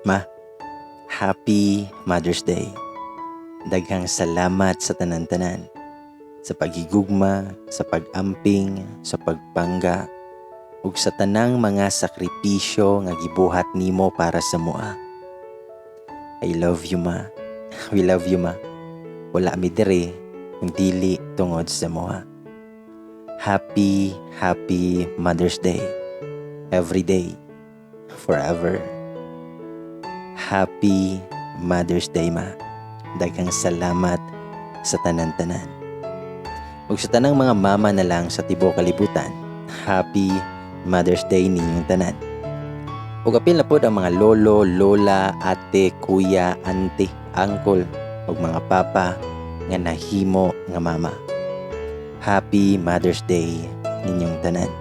Ma, Happy Mother's Day. Daghang salamat sa tanan-tanan. Sa paghigugma, sa pag-amping, sa pagpangga, ug sa tanang mga sakripisyo nga gibuhat nimo para sa mua. I love you, ma. We love you, ma. Wala mi dire kung dili tungod sa mua. Happy Mother's Day. Every day. Forever. Happy Mother's Day, ma. Daghang salamat sa tanan-tanan. Ug sa tanang mga mama na lang sa tibuok kalibutan, Happy Mother's Day ninyong tanan. Ug apil na pod ang mga lolo, lola, ate, kuya, auntie, uncle, ug mga papa nga nahimo nga mama. Happy Mother's Day ninyong tanan.